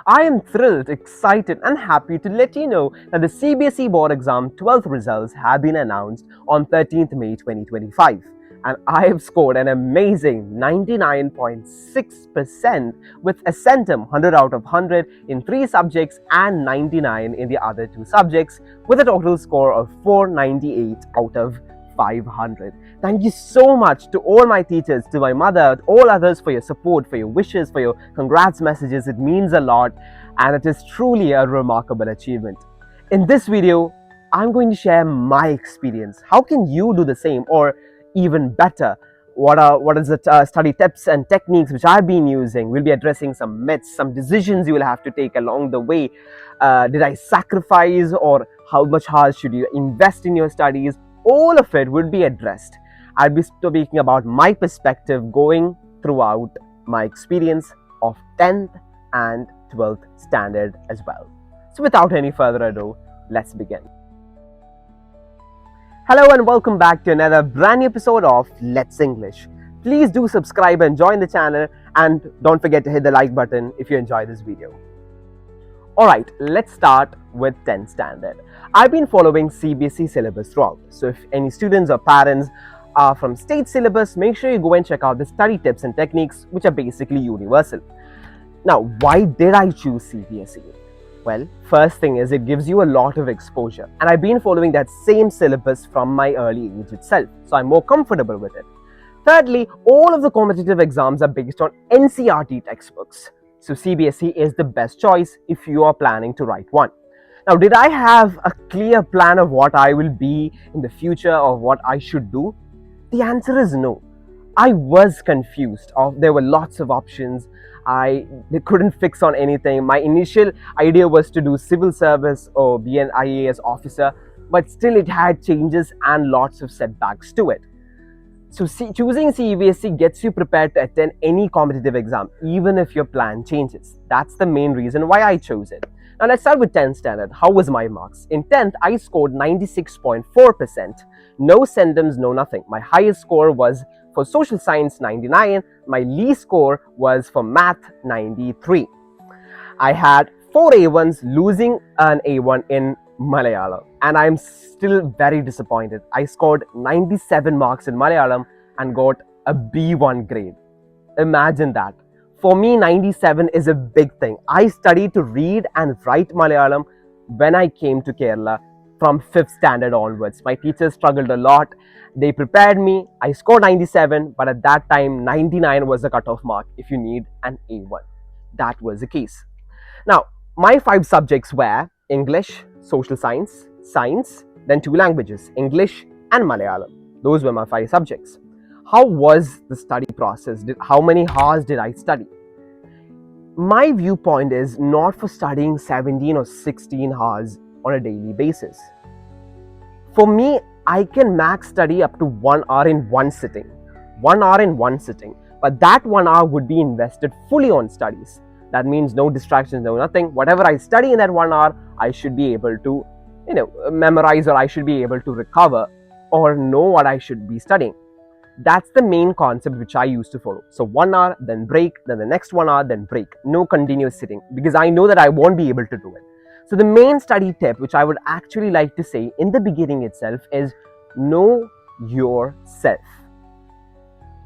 I am thrilled, excited, and happy to let you know that the CBSE board exam 12th results have been announced on 13th May 2025. And I have scored an amazing 99.6% with a centum 100 out of 100 in 3 subjects and 99 in the other 2 subjects, with a total score of 498 out of 500. Thank you so much to all my teachers, to my mother, to all others for your support, for your wishes, for your congrats messages. It means a lot and it is truly a remarkable achievement. In this video, I'm going to share my experience. How can you do the same or even better? What is the study tips and techniques which I've been using? We'll be addressing some myths, some decisions you will have to take along the way. Did I sacrifice, or how much hard should you invest in your studies? All of it would be addressed. I'll be speaking about my perspective going throughout my experience of 10th and 12th standard as well. So without any further ado, let's begin. Hello and welcome back to another brand new episode of Let's English. Please do subscribe and join the channel, and don't forget to hit the like button if you enjoy this video. Alright, let's start with 10th standard. I've been following CBSE syllabus throughout. So if any students or parents are from state syllabus, make sure you go and check out the study tips and techniques, which are basically universal. Now, why did I choose CBSE? Well, first thing is it gives you a lot of exposure, and I've been following that same syllabus from my early age itself, so I'm more comfortable with it. Thirdly, all of the competitive exams are based on NCERT textbooks, so CBSE is the best choice if you are planning to write one. Now, did I have a clear plan of what I will be in the future or what I should do? The answer is no. I was confused. There were lots of options. They couldn't fix on anything. My initial idea was to do civil service or be an IAS officer, but still it had changes and lots of setbacks to it. So choosing CBSE gets you prepared to attend any competitive exam, even if your plan changes. That's the main reason why I chose it. Now let's start with 10th standard. How was my marks? In 10th, I scored 96.4%. No centums, no nothing. My highest score was for social science 99. My least score was for math 93. I had 4 A1s, losing an A1 in Malayalam, and I'm still very disappointed. I scored 97 marks in Malayalam and got a B1 grade. Imagine that. For me, 97 is a big thing. I studied to read and write Malayalam when I came to Kerala from 5th standard onwards. My teachers struggled a lot. They prepared me. I scored 97, but at that time, 99 was the cutoff mark if you need an A1. That was the case. Now, my 5 subjects were English, social science, science, then 2 languages, English and Malayalam. Those were my 5 subjects. How was the study process? How many hours did I study? My viewpoint is not for studying 17 or 16 hours on a daily basis. For me, I can max study up to 1 hour in one sitting. 1 hour in one sitting. But that 1 hour would be invested fully on studies. That means no distractions, no nothing. Whatever I study in that 1 hour, I should be able to, memorize, or I should be able to recover or know what I should be studying. That's the main concept which I used to follow. So 1 hour, then break, then the next 1 hour, then break. No continuous sitting, because I know that I won't be able to do it. So the main study tip which I would actually like to say in the beginning itself is know yourself.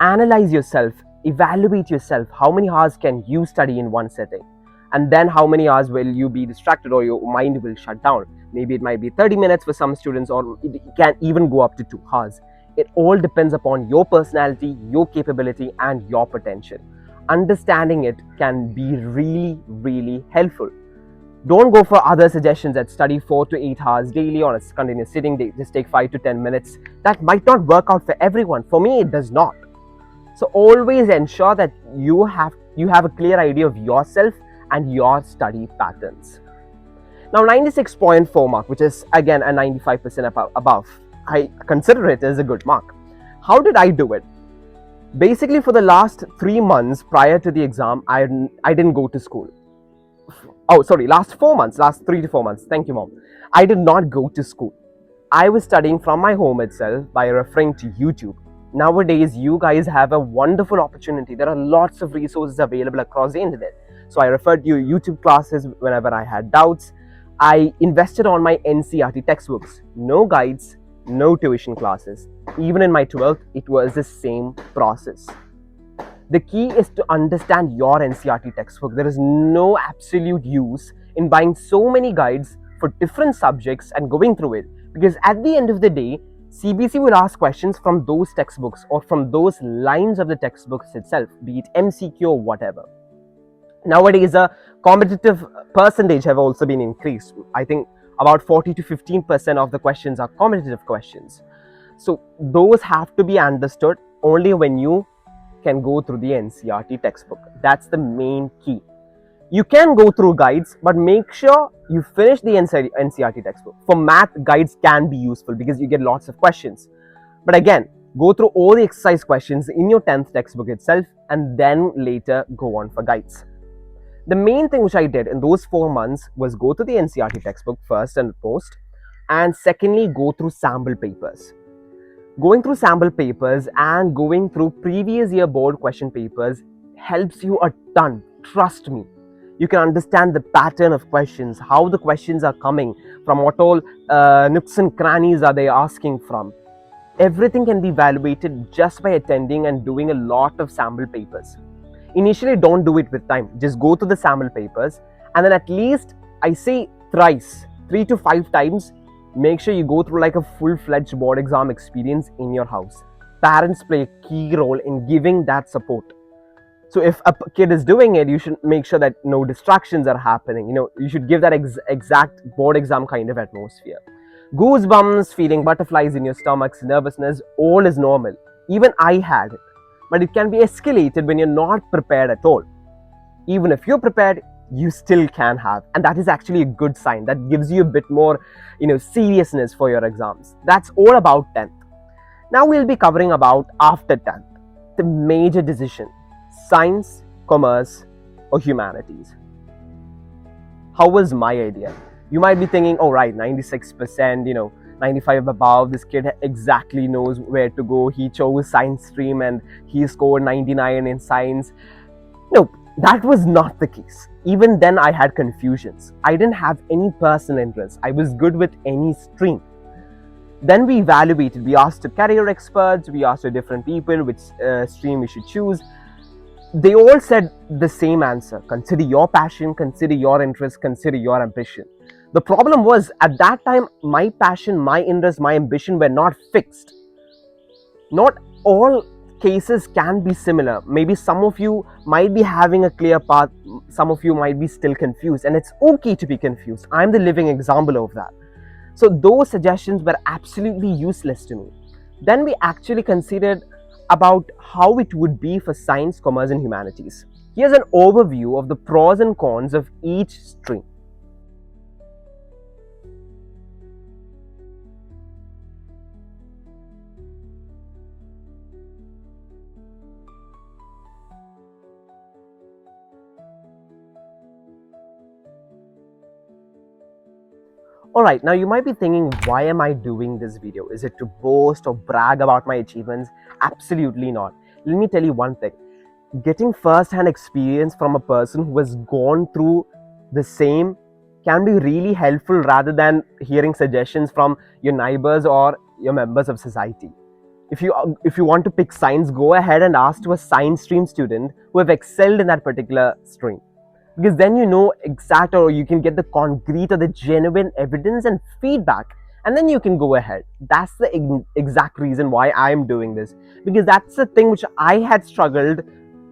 Analyze yourself, evaluate yourself. How many hours can you study in one setting? And then how many hours will you be distracted or your mind will shut down? Maybe it might be 30 minutes for some students, or it can even go up to 2 hours. It all depends upon your personality, your capability, and your potential. Understanding it can be really, really helpful. Don't go for other suggestions that study 4 to 8 hours daily on a continuous sitting. They just take 5 to 10 minutes. That might not work out for everyone. For me, it does not. So always ensure that you have a clear idea of yourself and your study patterns. Now, 96.4 mark, which is again a 95% above, I consider it as a good mark. How did I do it? Basically, for the last 3 months prior to the exam, I didn't go to school. Last 3 to 4 months. Thank you, Mom. I did not go to school. I was studying from my home itself by referring to YouTube. Nowadays, you guys have a wonderful opportunity. There are lots of resources available across the internet. So I referred to YouTube classes whenever I had doubts. I invested on my NCERT textbooks. No guides, no tuition classes. Even in my 12th, it was the same process. The key is to understand your NCERT textbook. There is no absolute use in buying so many guides for different subjects and going through it, because at the end of the day, CBSE will ask questions from those textbooks or from those lines of the textbooks itself, be it MCQ or whatever. Nowadays, the competitive percentage have also been increased. I think about 40 to 15% of the questions are competitive questions. So those have to be understood only when you can go through the NCERT textbook. That's the main key. You can go through guides, but make sure you finish the NCERT textbook. For math, guides can be useful because you get lots of questions. But again, go through all the exercise questions in your 10th textbook itself and then later go on for guides. The main thing which I did in those 4 months was go to the NCERT textbook first and foremost, and secondly, go through sample papers. Going through sample papers and going through previous year board question papers helps you a ton. Trust me. You can understand the pattern of questions, how the questions are coming, from what all nooks and crannies are they asking from. Everything can be evaluated just by attending and doing a lot of sample papers. Initially, don't do it with time. Just go to the sample papers, and then at least, I say thrice, 3 to 5 times, make sure you go through like a full-fledged board exam experience in your house. Parents play a key role in giving that support. So if a kid is doing it, you should make sure that no distractions are happening. You should give that exact board exam kind of atmosphere. Goosebumps, feeling butterflies in your stomachs, nervousness, all is normal. Even I had it. But it can be escalated when you're not prepared at all. Even if you're prepared, you still can have. And that is actually a good sign. That gives you a bit more, seriousness for your exams. That's all about 10th. Now we'll be covering about after 10th, the major decision. Science, commerce, or humanities. How was my idea? You might be thinking, oh right, 96%, 95 above, this kid exactly knows where to go. He chose science stream and he scored 99 in science. Nope, that was not the case. Even then I had confusions. I didn't have any personal interest. I was good with any stream. Then we evaluated. We asked to career experts, we asked to different people which stream we should choose. They all said the same answer. Consider your passion, consider your interest, consider your ambition. The problem was, at that time, my passion, my interest, my ambition were not fixed. Not all cases can be similar. Maybe some of you might be having a clear path, some of you might be still confused, and it's okay to be confused. I'm the living example of that. So those suggestions were absolutely useless to me. Then we actually considered about how it would be for science, commerce, and humanities. Here's an overview of the pros and cons of each stream. Alright, now you might be thinking, why am I doing this video? Is it to boast or brag about my achievements? Absolutely not. Let me tell you one thing. Getting first-hand experience from a person who has gone through the same can be really helpful rather than hearing suggestions from your neighbors or your members of society. If you want to pick science, go ahead and ask to a science stream student who have excelled in that particular stream. Because then you know exact, or you can get the concrete or the genuine evidence and feedback, and then you can go ahead. That's the exact reason why I'm doing this, because that's the thing which I had struggled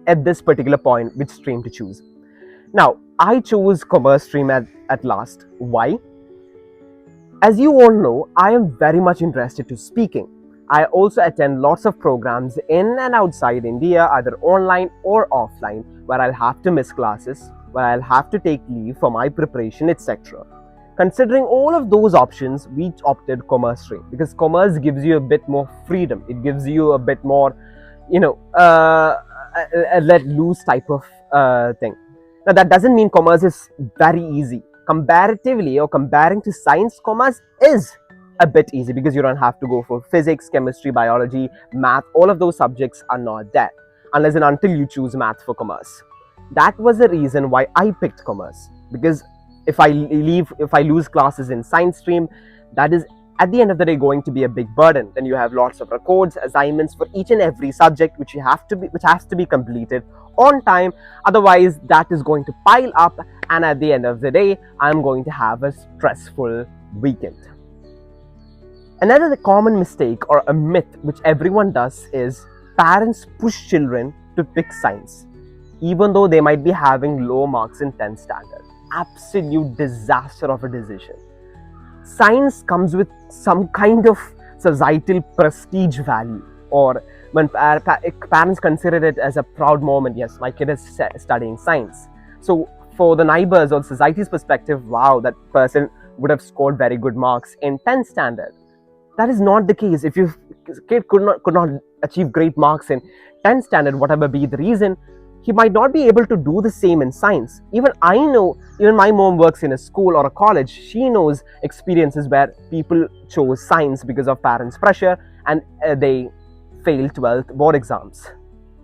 at this particular point, which stream to choose. Now, I chose commerce stream at last. Why? As you all know, I am very much interested to speaking. I also attend lots of programs in and outside India, either online or offline, where I'll have to miss classes, where I'll have to take leave for my preparation, etc. Considering all of those options, we opted commerce stream because commerce gives you a bit more freedom. It gives you a bit more, a let loose type of thing. Now, that doesn't mean commerce is very easy. Comparatively, or comparing to science, commerce is a bit easy because you don't have to go for physics, chemistry, biology, math. All of those subjects are not there unless and until you choose math for commerce. That was the reason why I picked commerce, because if I lose classes in science stream, that is at the end of the day going to be a big burden. Then you have lots of records, assignments for each and every subject which has to be completed on time. Otherwise, that is going to pile up, and at the end of the day, I'm going to have a stressful weekend. Another common mistake or a myth which everyone does is parents push children to pick science, even though they might be having low marks in 10th standard. Absolute disaster of a decision. Science comes with some kind of societal prestige value, or when parents consider it as a proud moment. Yes, my kid is studying science. So for the neighbors or society's perspective, wow, that person would have scored very good marks in 10th standard. That is not the case. If your kid could not achieve great marks in 10th standard, whatever be the reason, he might not be able to do the same in science. Even I know, even my mom works in a school or a college. She knows experiences where people chose science because of parents' pressure, and they failed 12th board exams.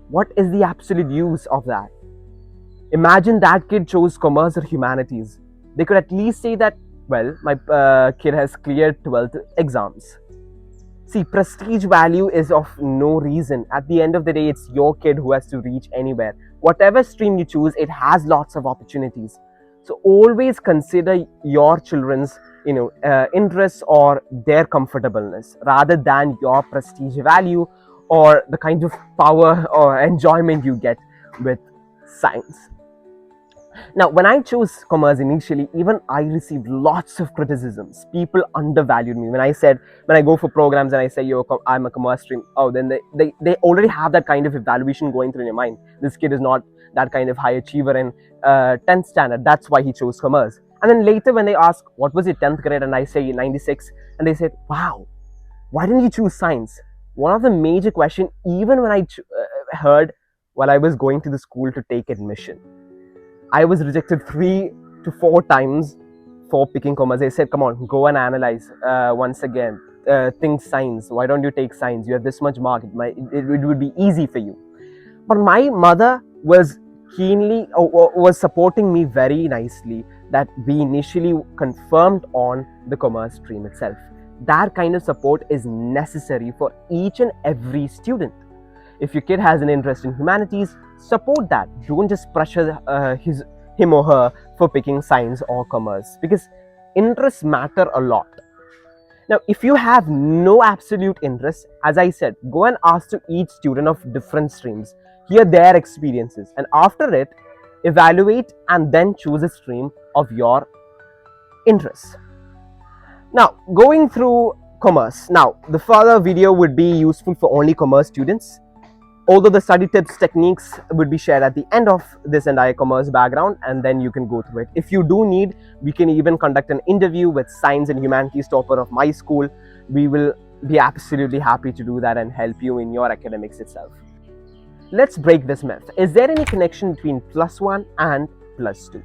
What is the absolute use of that? Imagine that kid chose commerce or humanities. They could at least say that, well, my kid has cleared 12th exams. See, prestige value is of no reason. At the end of the day, it's your kid who has to reach anywhere. Whatever stream you choose, it has lots of opportunities. So always consider your children's interests or their comfortableness rather than your prestige value or the kind of power or enjoyment you get with science. Now, when I chose commerce initially, even I received lots of criticisms. People undervalued me. When I go for programs and I say, I'm a commerce stream, oh, then they already have that kind of evaluation going through your mind. This kid is not that kind of high achiever in 10th standard. That's why he chose commerce. And then later when they ask, what was your 10th grade? And I say 96. And they said, wow, why didn't you choose science? One of the major questions, even when I heard while I was going to the school to take admission, I was rejected 3 to 4 times for picking commerce. They said, come on, go and analyze once again. Think science. Why don't you take science? You have this much mark. It would be easy for you. But my mother was was supporting me very nicely that we initially confirmed on the commerce stream itself. That kind of support is necessary for each and every student. If your kid has an interest in humanities, support that. Don't just pressure him or her for picking science or commerce, because interests matter a lot. Now, if you have no absolute interest, as I said, go and ask to each student of different streams, hear their experiences, and after it, evaluate and then choose a stream of your interests. Now, going through commerce. Now, the further video would be useful for only commerce students, although the study tips techniques would be shared at the end of this entire commerce background, and then you can go through it. If you do need, we can even conduct an interview with science and humanities topper of my school. We will be absolutely happy to do that and help you in your academics itself. Let's break this myth. Is there any connection between +1 and +2?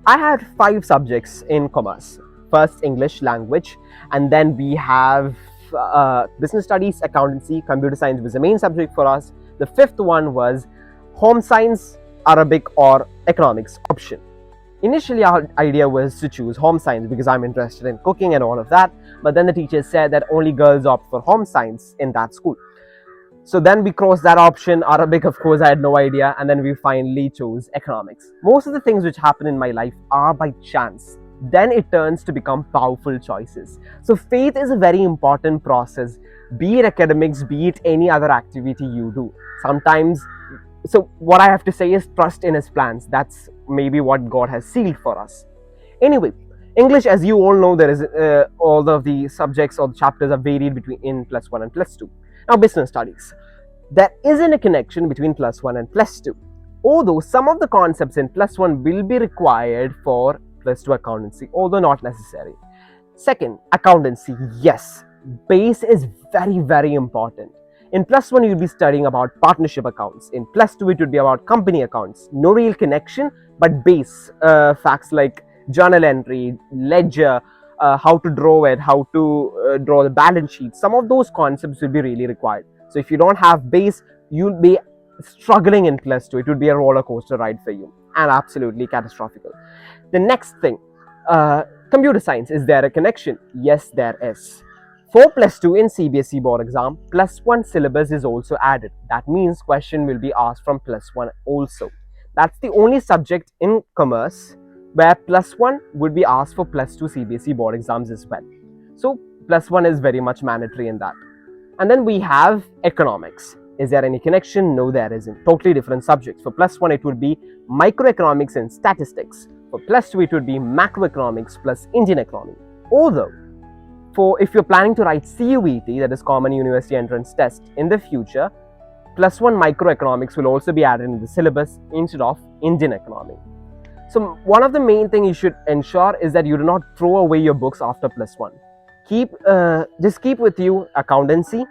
I had 5 subjects in commerce. First, English language, and then we have business studies, accountancy, computer science was the main subject for us. The 5th one was home science, Arabic, or economics option. Initially, our idea was to choose home science because I'm interested in cooking and all of that. But then the teacher said that only girls opt for home science in that school. So then we crossed that option. Arabic, of course, I had no idea. And then we finally chose economics. Most of the things which happen in my life are by chance. Then it turns to become powerful choices. So faith is a very important process, be it academics, be it any other activity you do. Sometimes, so what I have to say is trust in his plans. That's maybe what God has sealed for us. Anyway, English, as you all know, there is all of the subjects or the chapters are varied between in +1 and +2. Now, business studies. There isn't a connection between +1 and +2. Although some of the concepts in +1 will be required for +2 accountancy, although not necessary. Second, accountancy. Yes, base is very, very important. In +1, you'll be studying about partnership accounts. In +2, it would be about company accounts. No real connection, but base facts like journal entry, ledger, how to draw it, how to draw the balance sheet. Some of those concepts will be really required. So if you don't have base, you'll be struggling in plus 2, it would be a roller coaster ride for you and absolutely catastrophic. The next thing, computer science. Is there a connection? Yes, there is. For plus 2 in CBSE board exam, plus 1 syllabus is also added. That means question will be asked from plus 1 also. That's the only subject in commerce where plus 1 would be asked for plus 2 CBSE board exams as well. So plus 1 is very much mandatory in that. And then we have economics. Is there any connection? No, there isn't. Totally different subjects. For plus 1, it would be microeconomics and statistics. For plus 2, it would be macroeconomics plus Indian economy. Although, for if you're planning to write CUET, that is Common University Entrance Test, in the future, plus 1 microeconomics will also be added in the syllabus instead of Indian economy. So one of the main things you should ensure is that you do not throw away your books after plus 1. Just keep with you accountancy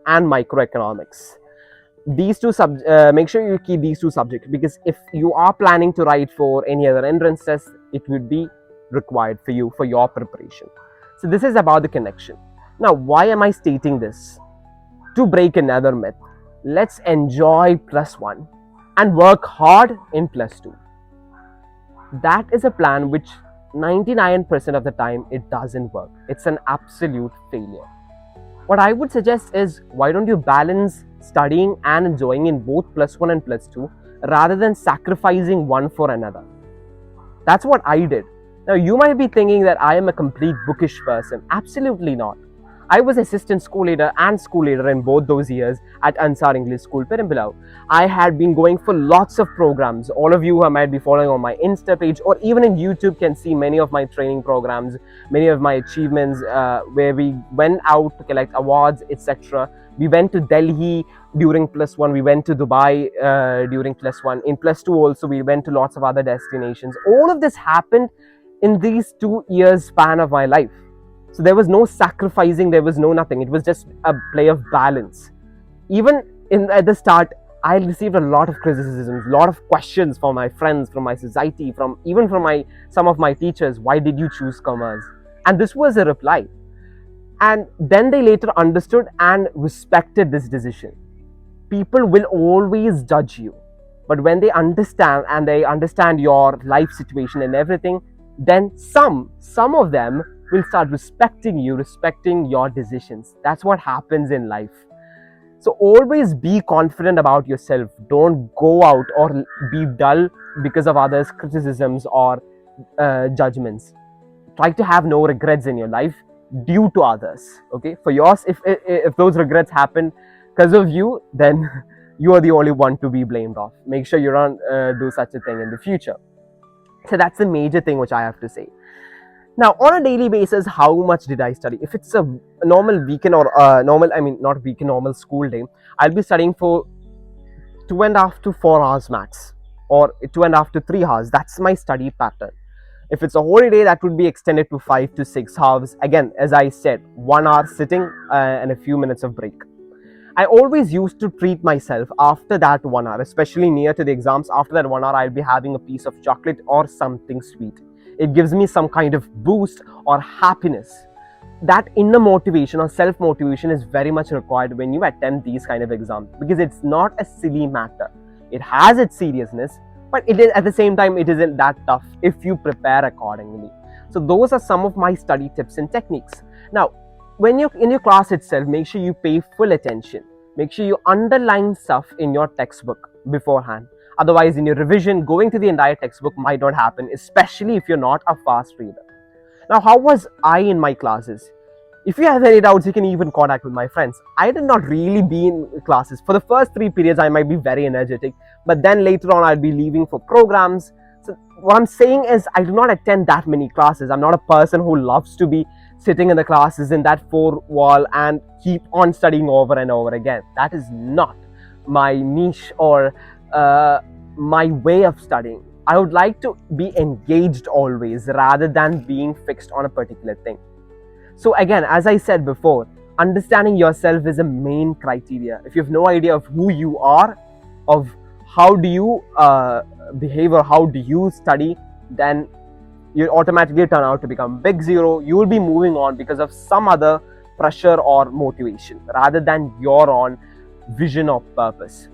and microeconomics. These two make sure you keep these two subjects, because if you are planning to write for any other entrance test, it would be required for you for your preparation. So this is about the connection. Now, why am I stating this? To break another myth. Let's enjoy plus 1 and work hard in plus 2. That is a plan which 99% of the time it doesn't work. It's an absolute failure. What I would suggest is, why don't you balance studying and enjoying in both plus 1 and plus 2 rather than sacrificing one for another? That's what I did. Now you might be thinking that I am a complete bookish person. Absolutely not. I was assistant school leader and school leader in both those years at Ansar English School, Perimbilau. I had been going for lots of programs. All of you who might be following on my Insta page or even in YouTube can see many of my training programs, many of my achievements where we went out to collect awards, etc. We went to Delhi during plus 1. We went to Dubai during plus 1. In plus 2 also, we went to lots of other destinations. All of this happened in these 2 years span of my life. So there was no sacrificing, there was no nothing. It was just a play of balance. Even at the start, I received a lot of criticisms, a lot of questions from my friends, from my society, even from some of my teachers. Why did you choose commerce? And this was a reply. And then they later understood and respected this decision. People will always judge you, but when they understand your life situation and everything, then some of them will start respecting you, respecting your decisions. That's what happens in life. So always be confident about yourself. Don't go out or be dull because of others' criticisms or judgments. Try to have no regrets in your life due to others. Okay, for yours, if those regrets happen because of you, then you are the only one to be blamed of. Make sure you don't do such a thing in the future. So that's the major thing which I have to say. Now, on a daily basis, how much did I study? If it's a normal weekend or normal school day, I'll be studying for 2.5 to 4 hours max, or 2.5 to 3 hours. That's my study pattern. If it's a holiday, that would be extended to 5 to 6 hours. Again, as I said, 1 hour sitting and a few minutes of break. I always used to treat myself after that 1 hour, especially near to the exams. After that 1 hour, I'll be having a piece of chocolate or something sweet. It gives me some kind of boost or happiness. That inner motivation or self-motivation is very much required when you attempt these kind of exams, because it's not a silly matter. It has its seriousness, but it is at the same time, it isn't that tough if you prepare accordingly. So those are some of my study tips and techniques. Now, when you're in your class itself, make sure you pay full attention. Make sure you underline stuff in your textbook beforehand. Otherwise, in your revision, going to the entire textbook might not happen, especially if you're not a fast reader. Now, how was I in my classes? If you have any doubts, you can even contact with my friends. I did not really be in classes. For the first 3 periods, I might be very energetic, but then later on, I'll be leaving for programs. So what I'm saying is, I do not attend that many classes. I'm not a person who loves to be sitting in the classes in that 4 wall and keep on studying over and over again. That is not my niche or my way of studying. I would like to be engaged always rather than being fixed on a particular thing. So again, as I said before, understanding yourself is a main criteria. If you have no idea of who you are, of how do you behave or how do you study, then you automatically turn out to become big zero. You will be moving on because of some other pressure or motivation rather than your own vision or purpose.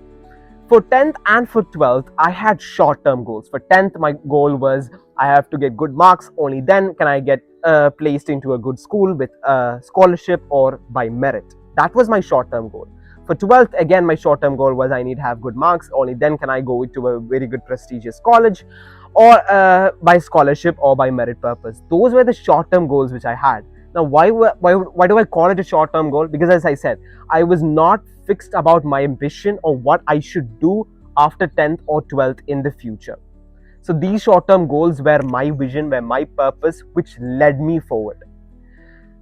For 10th and for 12th, I had short-term goals. For 10th, my goal was I have to get good marks. Only then can I get placed into a good school with a scholarship or by merit. That was my short-term goal. For 12th, again, my short-term goal was I need to have good marks. Only then can I go to a very good prestigious college or by scholarship or by merit purpose. Those were the short-term goals which I had. Now, why do I call it a short-term goal? Because as I said, I was not fixed about my ambition or what I should do after 10th or 12th in the future. So these short-term goals were my vision, were my purpose, which led me forward.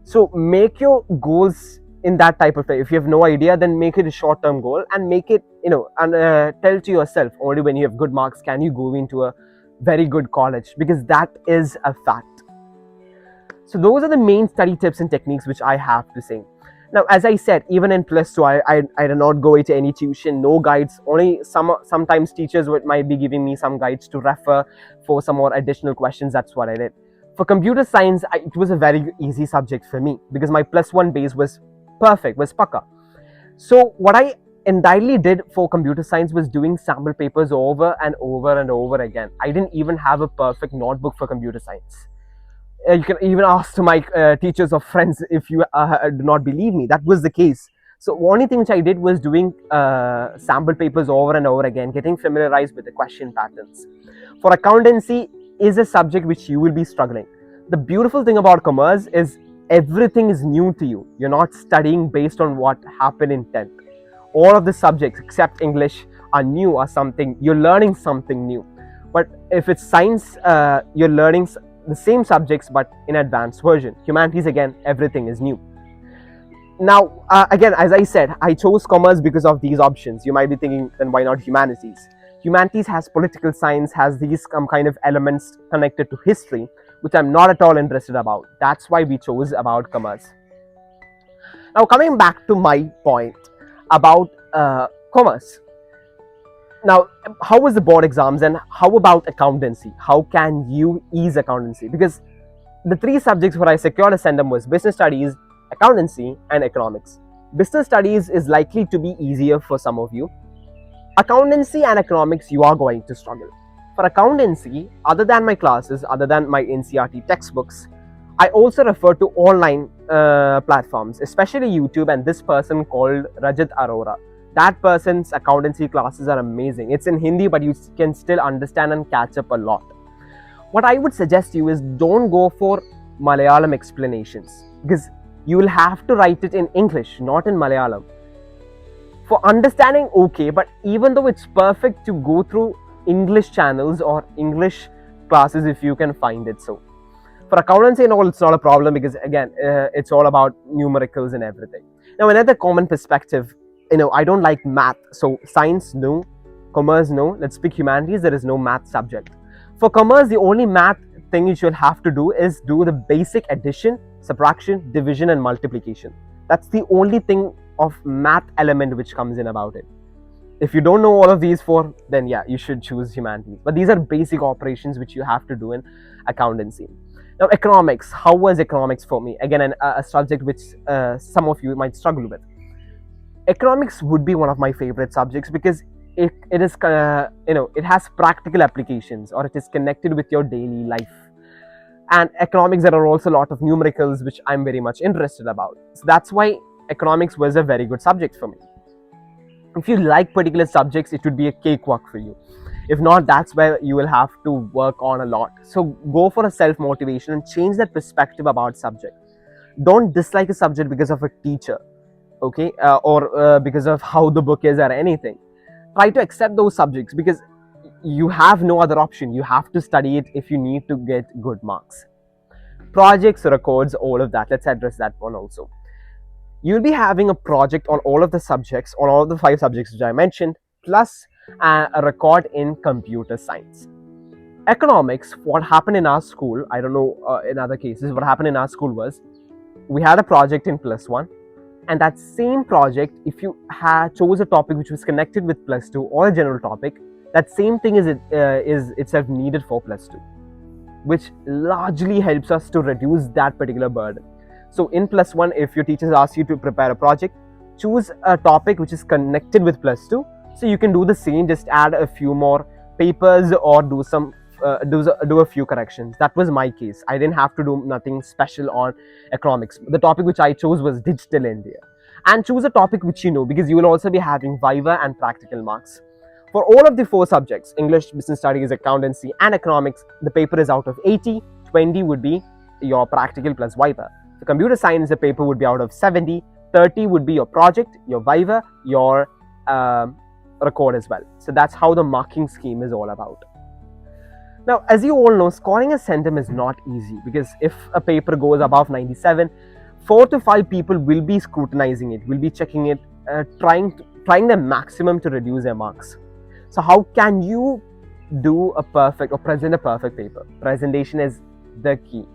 So make your goals in that type of way. If you have no idea, then make it a short-term goal and make it, and tell to yourself only when you have good marks can you go into a very good college, because that is a fact. So those are the main study tips and techniques which I have to say. Now, as I said, even in plus 2, I did not go into any tuition, no guides. Only sometimes teachers might be giving me some guides to refer for some more additional questions. That's what I did. For computer science, it was a very easy subject for me because my plus 1 base was perfect, was pakka. So what I entirely did for computer science was doing sample papers over and over and over again. I didn't even have a perfect notebook for computer science. You can even ask to my teachers or friends if you do not believe me. That was the case. So only thing which I did was doing sample papers over and over again, getting familiarized with the question patterns. For accountancy is a subject which you will be struggling. The beautiful thing about commerce is everything is new to you. You're not studying based on what happened in 10th. All of the subjects except English are new or something. You're learning something new. But if it's science, you're learning the same subjects but in advanced version. Humanities, again, everything is new. Now, again, as I said, I chose commerce because of these options. You might be thinking, then why not humanities? Humanities has political science, has these kind of elements connected to history, which I'm not at all interested about. That's why we chose about commerce. Now, coming back to my point about commerce. Now, how was the board exams and how about accountancy? How can you ease accountancy? Because the 3 subjects where I secured a ascendum was business studies, accountancy, and economics. Business studies is likely to be easier for some of you. Accountancy and economics, you are going to struggle. For accountancy, other than my classes, other than my NCERT textbooks, I also refer to online platforms, especially YouTube, and this person called Rajat Arora. That person's accountancy classes are amazing. It's in Hindi, but you can still understand and catch up a lot. What I would suggest you is don't go for Malayalam explanations because you will have to write it in English, not in Malayalam. For understanding, okay, but even though it's perfect to go through English channels or English classes if you can find it so. For accountancy and all, it's not a problem because again, it's all about numericals and everything. Now, another common perspective, I don't like math. So science, no. Commerce, no. Let's pick humanities. There is no math subject. For commerce, the only math thing you should have to do is do the basic addition, subtraction, division, and multiplication. That's the only thing of math element which comes in about it. If you don't know all of these 4, then yeah, you should choose humanities. But these are basic operations which you have to do in accountancy. Now, economics. How was economics for me? Again, a subject which some of you might struggle with. Economics would be one of my favorite subjects because it is it has practical applications, or it is connected with your daily life. And economics, there are also a lot of numericals which I'm very much interested about. So that's why economics was a very good subject for me. If you like particular subjects, it would be a cakewalk for you. If not, that's where you will have to work on a lot. So go for a self-motivation and change that perspective about subject. Don't dislike a subject because of a teacher, okay, or because of how the book is or anything. Try to accept those subjects because you have no other option. You have to study it if you need to get good marks. Projects, records, all of that. Let's address that one also. You'll be having a project on all of the subjects, on all of the 5 subjects which I mentioned, plus a record in computer science. Economics, what happened in our school, I don't know in other cases, what happened in our school was, we had a project in plus 1, and that same project, if you chose a topic which was connected with plus 2 or a general topic, that same thing is itself needed for plus 2, which largely helps us to reduce that particular burden. So in plus 1, if your teachers ask you to prepare a project, choose a topic which is connected with plus 2 So you can do the same, just add a few more papers or do a few corrections. That was my case. I didn't have to do nothing special on economics. The topic which I chose was digital India. And choose a topic which you know, because you will also be having viva and practical marks. For all of the four subjects, English, business studies, accountancy, and economics, the paper is out of 80. 20 would be your practical plus viva. For computer science, the paper would be out of 70. 30 would be your project, your viva, your record as well. So that's how the marking scheme is all about. Now, as you all know, scoring a centum is not easy, because if a paper goes above 97, 4 to 5 people will be scrutinizing it, will be checking it, trying their maximum to reduce their marks. So how can you do a perfect or present a perfect paper? Presentation is the key.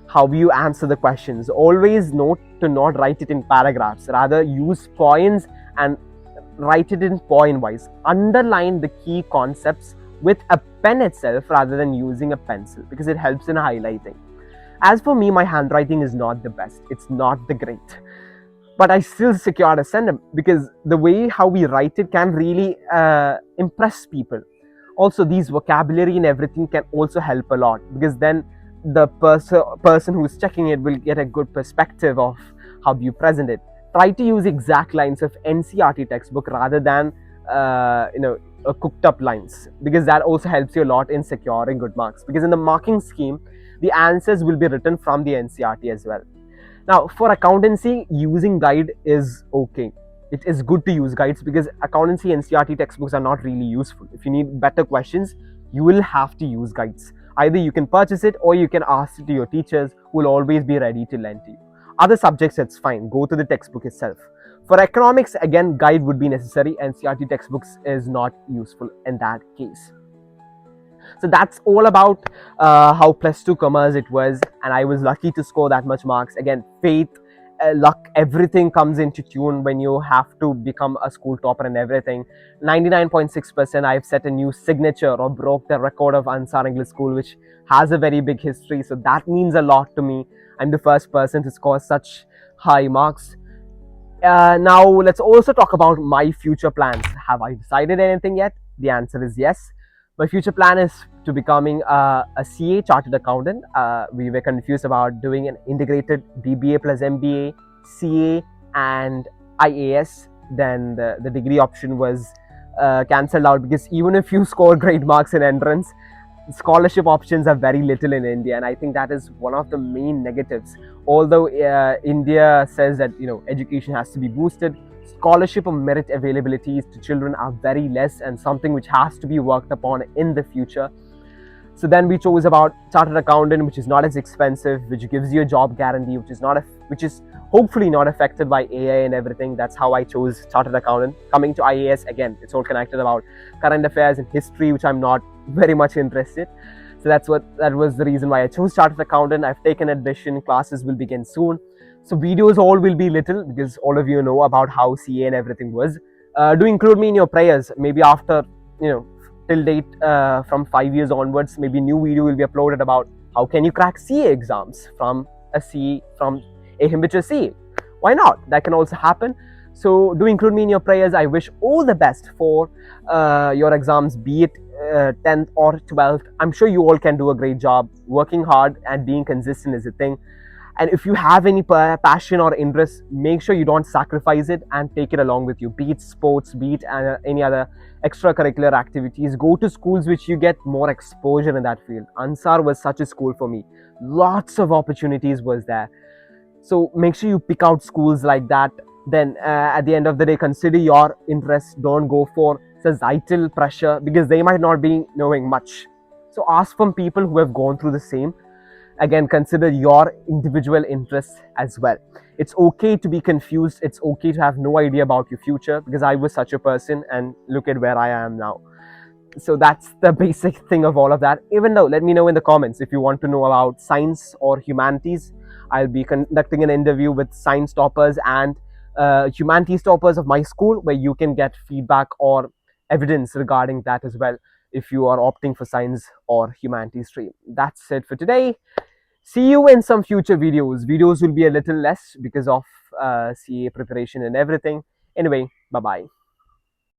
How you answer the questions. Always note to not write it in paragraphs. Rather, use points and write it in point wise. Underline the key concepts with a pen itself rather than using a pencil, because it helps in highlighting. As for me, my handwriting is not the best. It's not the great. But I still secured a centum, because the way how we write it can really impress people. Also, these vocabulary and everything can also help a lot, because then the person who's checking it will get a good perspective of how you present it. Try to use exact lines of NCERT textbook rather than cooked up lines, because that also helps you a lot in securing good marks, because in the marking scheme the answers will be written from the NCERT as well. Now, for accountancy, using guide is okay. It is good to use guides, because accountancy NCERT textbooks are not really useful. If you need better questions, you will have to use guides. Either you can purchase it or you can ask it to your teachers, who will always be ready to lend to you. Other subjects, it's fine. Go to the textbook itself. For economics, again, guide would be necessary. NCERT textbooks is not useful in that case. So that's all about how plus 2 commerce it was, and I was lucky to score that much marks. Again, faith, luck, everything comes into tune when you have to become a school topper and everything. 99.6%, I've set a new signature or broke the record of Ansar English School, which has a very big history. So that means a lot to me. I'm the first person to score such high marks. Now let's also talk about my future plans. Have I decided anything yet? The answer is yes. My future plan is to becoming a CA, chartered accountant. We were confused about doing an integrated BBA plus MBA, CA, and IAS. Then the degree option was cancelled out, because even if you score great marks in entrance, scholarship options are very little in India, and I think that is one of the main negatives. Although India says that education has to be boosted, scholarship or merit availabilities to children are very less, and something which has to be worked upon in the future. So then we chose about chartered accountant, which is not as expensive, which gives you a job guarantee, which is hopefully not affected by AI and everything. That's how I chose chartered accountant. Coming to IAS, again, it's all connected about current affairs and history, which I'm not very much interested. So that was the reason why I chose chartered accountant. I've taken admission. Classes will begin soon. So videos all will be little, because all of you know about how CA and everything was. Do include me in your prayers. Maybe after till date, from 5 years onwards, maybe new video will be uploaded about how can you crack CA exams from a habitual CA. Why not? That can also happen. So do include me in your prayers. I wish all the best for your exams, be it 10th or 12th. I'm sure you all can do a great job. Working hard and being consistent is a thing. And if you have any passion or interest, make sure you don't sacrifice it and take it along with you. Be it sports, be it any other extracurricular activities. Go to schools which you get more exposure in that field. Ansar was such a school for me. Lots of opportunities was there. So make sure you pick out schools like that. Then at the end of the day, consider your interests. Don't go for societal pressure, because they might not be knowing much. So ask from people who have gone through the same. Again, consider your individual interests as well. It's okay to be confused. It's okay to have no idea about your future, because I was such a person, and look at where I am now. So that's the basic thing of all of that. Even though, let me know in the comments if you want to know about science or humanities. I'll be conducting an interview with science toppers and humanities toppers of my school, where you can get feedback or evidence regarding that as well, if you are opting for science or humanities stream. That's it for today. See you in some future videos. Videos will be a little less because of CA preparation and everything. Anyway, bye bye.